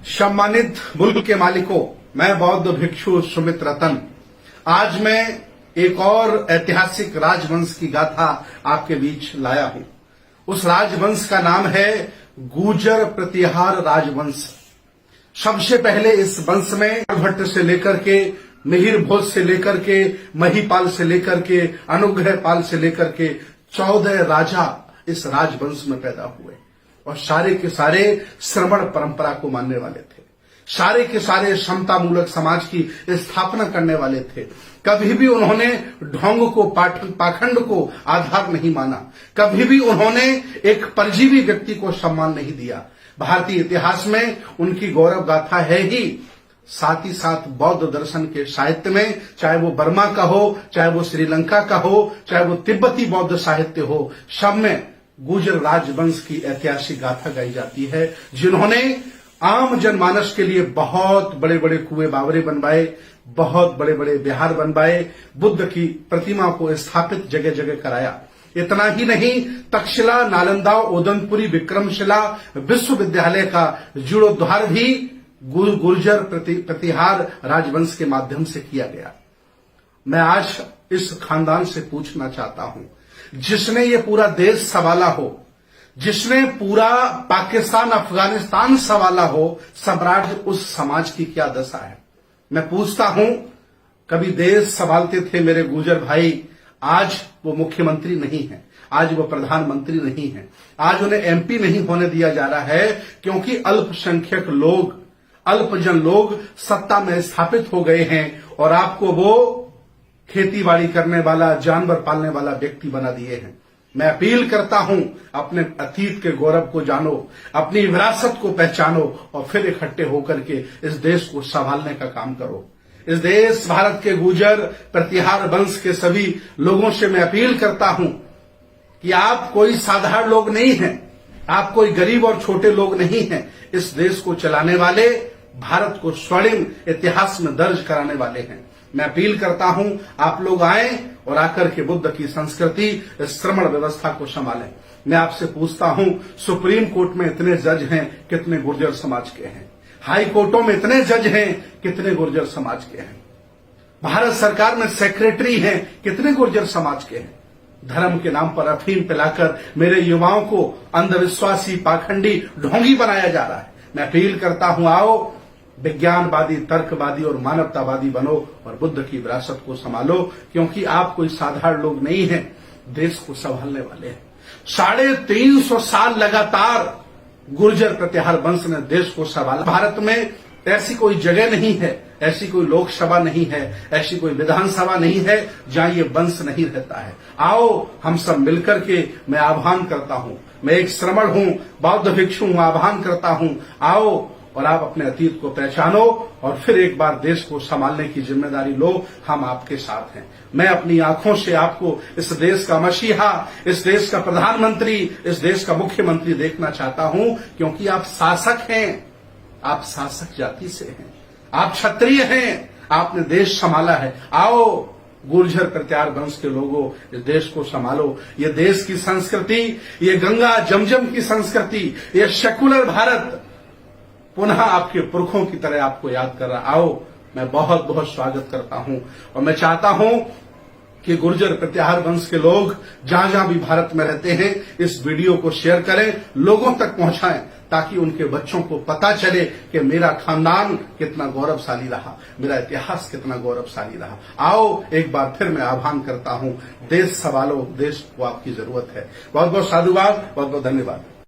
सम्मानित मुल्क के मालिकों, मैं बौद्ध भिक्षु सुमित रतन आज मैं एक और ऐतिहासिक राजवंश की गाथा आपके बीच लाया हूं। उस राजवंश का नाम है गुर्जर प्रतिहार राजवंश। सबसे पहले इस वंश में भट्ट से लेकर के मिहिर भोज से लेकर के महीपाल से लेकर के अनुग्रह पाल से लेकर के 14 राजा इस राजवंश में पैदा हुए और सारे के सारे श्रमण परंपरा को मानने वाले थे। सारे के सारे समता मूलक समाज की स्थापना करने वाले थे। कभी भी उन्होंने ढोंग को पाखंड को आधार नहीं माना। कभी भी उन्होंने एक परजीवी व्यक्ति को सम्मान नहीं दिया। भारतीय इतिहास में उनकी गौरव गाथा है ही। साथ ही साथ बौद्ध दर्शन के साहित्य में, चाहे वो बर्मा का हो, चाहे वो श्रीलंका का हो, चाहे वो तिब्बती बौद्ध साहित्य हो, सब में गुर्जर राजवंश की ऐतिहासिक गाथा गाई जाती है, जिन्होंने आम जनमानस के लिए बहुत बड़े बड़े कुएं बावरे बनवाए, बहुत बड़े बड़े विहार बनवाए, बुद्ध की प्रतिमा को स्थापित जगह जगह कराया। इतना ही नहीं, तक्षशिला, नालंदा, ओदनपुरी, विक्रमशिला विश्वविद्यालय का जीर्णोद्धार भी गुर्जर प्रतिहार राजवंश के माध्यम से किया गया। मैं आज इस खानदान से पूछना चाहता हूं, जिसने ये पूरा देश संभाला हो, जिसने पूरा पाकिस्तान अफगानिस्तान संभाला हो, सम्राट उस समाज की क्या दशा है। मैं पूछता हूं, कभी देश संभालते थे मेरे गुर्जर भाई, आज वो मुख्यमंत्री नहीं है, आज वो प्रधानमंत्री नहीं है, आज उन्हें एमपी नहीं होने दिया जा रहा है, क्योंकि अल्पसंख्यक लोग, अल्पजन लोग सत्ता में स्थापित हो गए हैं और आपको वो खेती-बाड़ी करने वाला, जानवर पालने वाला व्यक्ति बना दिए हैं। मैं अपील करता हूं, अपने अतीत के गौरव को जानो, अपनी विरासत को पहचानो और फिर इकट्ठे होकर के इस देश को संभालने का काम करो। इस देश भारत के गुर्जर प्रतिहार वंश के सभी लोगों से मैं अपील करता हूं कि आप कोई साधारण लोग नहीं हैं, आप कोई गरीब और छोटे लोग नहीं हैं। इस देश को चलाने वाले, भारत को स्वर्णिम इतिहास में दर्ज कराने वाले हैं। मैं अपील करता हूं, आप लोग आए और आकर के बुद्ध की संस्कृति, श्रमण व्यवस्था को संभालें। मैं आपसे पूछता हूं, सुप्रीम कोर्ट में इतने जज हैं, कितने गुर्जर समाज के हैं? हाई कोर्टों में इतने जज हैं, कितने गुर्जर समाज के हैं? भारत सरकार में सेक्रेटरी हैं, कितने गुर्जर समाज के हैं? धर्म के नाम पर अफीम पिलाकर मेरे युवाओं को अंधविश्वासी, पाखंडी, ढोंगी बनाया जा रहा है। मैं अपील करता हूं, आओ विज्ञानवादी, तर्कवादी और मानवतावादी बनो और बुद्ध की विरासत को संभालो, क्योंकि आप कोई साधारण लोग नहीं हैं, देश को संभालने वाले हैं। 350 साल लगातार गुर्जर प्रतिहार वंश ने देश को संभाला। भारत में ऐसी कोई जगह नहीं है, ऐसी कोई लोकसभा नहीं है, ऐसी कोई विधानसभा नहीं है जहां ये वंश नहीं रहता है। आओ हम सब मिलकर के, मैं आह्वान करता हूं, मैं एक श्रमण हूं, बौद्ध भिक्षु हूं, आह्वान करता हूं, आओ और आप अपने अतीत को पहचानो और फिर एक बार देश को संभालने की जिम्मेदारी लो। हम आपके साथ हैं। मैं अपनी आंखों से आपको इस देश का मसीहा, इस देश का प्रधानमंत्री, इस देश का मुख्यमंत्री देखना चाहता हूं, क्योंकि आप शासक हैं, आप शासक जाति से हैं, आप क्षत्रिय हैं, आपने देश संभाला है। आओ गुर्जर प्रतिहार वंश के लोगों, इस देश को संभालो। ये देश की संस्कृति, ये गंगा जमजम की संस्कृति, ये सेकुलर भारत पुनः आपके पुरखों की तरह आपको याद कर रहा। आओ, मैं बहुत बहुत स्वागत करता हूं और मैं चाहता हूं कि गुर्जर प्रतिहार वंश के लोग जहां जहां भी भारत में रहते हैं, इस वीडियो को शेयर करें, लोगों तक पहुंचाएं, ताकि उनके बच्चों को पता चले कि मेरा खानदान कितना गौरवशाली रहा, मेरा इतिहास कितना गौरवशाली रहा। आओ एक बार फिर मैं आह्वान करता हूं, देश संभालो, देश को आपकी जरूरत है। बहुत बहुत साधुवाद, बहुत बहुत धन्यवाद।